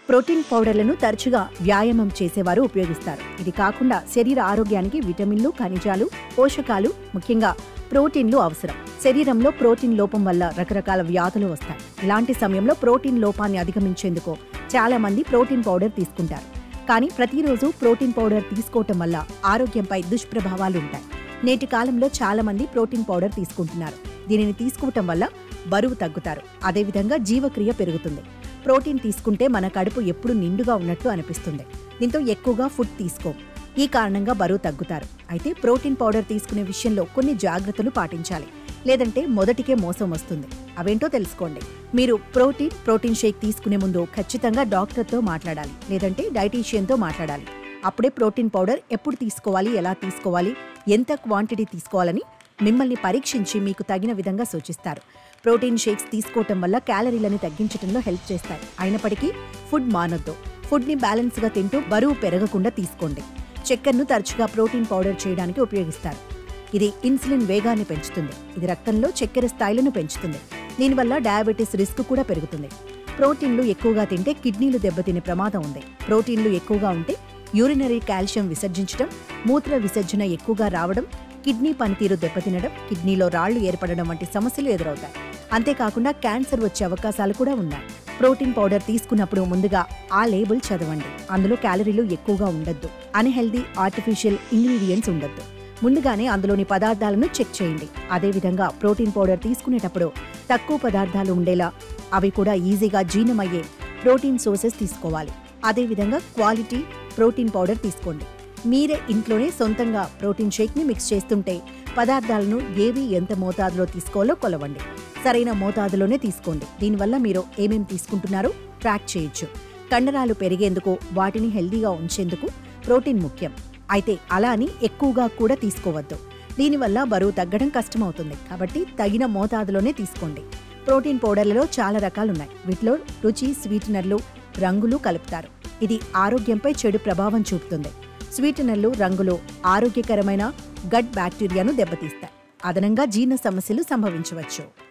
Protein పౌడర్లను తరచుగా వ్యాయామం చేసేవారు ఉపయోగిస్తారు. ఇది కాకుండా శరీర ఆరోగ్యానికి విటమిన్లు, ఖనిజాలు, పోషకాలు, ముఖ్యంగా ప్రోటీన్లు అవసరం. శరీరంలో ప్రోటీన్ లోపం వల్ల రకరకాల వ్యాధులు వస్తాయి. ఇలాంటి సమయంలో ప్రోటీన్ లోపాన్ని అధిగమించేందుకు చాలా మంది ప్రోటీన్ పౌడర్ తీసుకుంటారు. కానీ ప్రతిరోజు ప్రోటీన్ పౌడర్ తీసుకోవటం వల్ల ఆరోగ్యంపై దుష్ప్రభావాలు ఉంటాయి. నేటి కాలంలో చాలా మంది ప్రోటీన్ పౌడర్ తీసుకుంటున్నారు. దీనిని తీసుకోవటం వల్ల బరువు తగ్గుతారు. అదేవిధంగా జీవక్రియ పెరుగుతుంది. ప్రోటీన్ తీసుకుంటే మన కడుపు ఎప్పుడు నిండుగా ఉన్నట్టు అనిపిస్తుంది. దీంతో ఎక్కువగా ఫుడ్ తీసుకోం. ఈ కారణంగా బరువు తగ్గుతారు. అయితే ప్రోటీన్ పౌడర్ తీసుకునే విషయంలో కొన్ని జాగ్రత్తలు పాటించాలి. లేదంటే మొదటికే మోసం వస్తుంది. అవేంటో తెలుసుకోండి. మీరు ప్రోటీన్ షేక్ తీసుకునే ముందు ఖచ్చితంగా డాక్టర్తో మాట్లాడాలి. లేదంటే డైటీషియన్తో మాట్లాడాలి. అప్పుడే ప్రోటీన్ పౌడర్ ఎప్పుడు తీసుకోవాలి, ఎలా తీసుకోవాలి, ఎంత క్వాంటిటీ తీసుకోవాలని మిమ్మల్ని పరీక్షించి మీకు తగిన విధంగా సూచిస్తారు. ప్రోటీన్ షేక్స్ తీసుకోవటం వల్ల క్యాలరీలను తగ్గించడంలో హెల్ప్ చేస్తాయి. అయినప్పటికీ ఫుడ్ మానొద్దు. ఫుడ్ని బ్యాలెన్స్గా తింటూ బరువు పెరగకుండా తీసుకోండి. చక్కెరను తరచుగా ప్రోటీన్ పౌడర్ చేయడానికి ఉపయోగిస్తారు. ఇది ఇన్సులిన్ వేగాన్ని పెంచుతుంది. ఇది రక్తంలో చక్కెర స్థాయిలను పెంచుతుంది. దీనివల్ల డయాబెటీస్ రిస్క్ కూడా పెరుగుతుంది. ప్రోటీన్లు ఎక్కువగా తింటే కిడ్నీలు దెబ్బతినే ప్రమాదం ఉంది. ప్రోటీన్లు ఎక్కువగా ఉంటే యూరినరీ కాల్షియం విసర్జించడం, మూత్ర విసర్జన ఎక్కువగా రావడం, కిడ్నీ పనితీరు దెబ్బతినడం, కిడ్నీలో రాళ్లు ఏర్పడడం వంటి సమస్యలు ఎదురవుతాయి. అంతేకాకుండా క్యాన్సర్ వచ్చే అవకాశాలు కూడా ఉన్నాయి. ప్రోటీన్ పౌడర్ తీసుకున్నప్పుడు ముందుగా ఆ లేబుల్ చదవండి. అందులో క్యాలరీలు ఎక్కువగా ఉండొద్దు. అన్హెల్దీ ఆర్టిఫిషియల్ ఇంగ్రీడియంట్స్ ఉండొద్దు. ముందుగానే అందులోని పదార్థాలను చెక్ చేయండి. అదేవిధంగా ప్రోటీన్ పౌడర్ తీసుకునేటప్పుడు తక్కువ పదార్థాలు ఉండేలా, అవి కూడా ఈజీగా జీర్ణమయ్యే ప్రోటీన్ సోర్సెస్ తీసుకోవాలి. అదేవిధంగా క్వాలిటీ ప్రోటీన్ పౌడర్ తీసుకోండి. మీరే ఇంట్లోనే సొంతంగా ప్రోటీన్ షేక్ని మిక్స్ చేస్తుంటే పదార్థాలను ఏవి ఎంత మోతాదులో తీసుకోవాలో కొలవండి. సరైన మోతాదులోనే తీసుకోండి. దీనివల్ల మీరు ఏమేం తీసుకుంటున్నారో ట్రాక్ చేయొచ్చు. కండరాలు పెరిగేందుకు, వాటిని హెల్దీగా ఉంచేందుకు ప్రోటీన్ ముఖ్యం. అయితే అలా అని ఎక్కువగా కూడా తీసుకోవద్దు. దీనివల్ల బరువు తగ్గడం కష్టమవుతుంది. కాబట్టి తగిన మోతాదులోనే తీసుకోండి. ప్రోటీన్ పౌడర్లలో చాలా రకాలున్నాయి. వీటిలో రుచి, స్వీటనర్లు, రంగులు కలుపుతారు. ఇది ఆరోగ్యంపై చెడు ప్రభావం చూపుతుంది. స్వీటనర్లు, రంగులు ఆరోగ్యకరమైన గట్ బ్యాక్టీరియాను దెబ్బతీస్తాయి. అదనంగా జీర్ణ సమస్యలు సంభవించవచ్చు.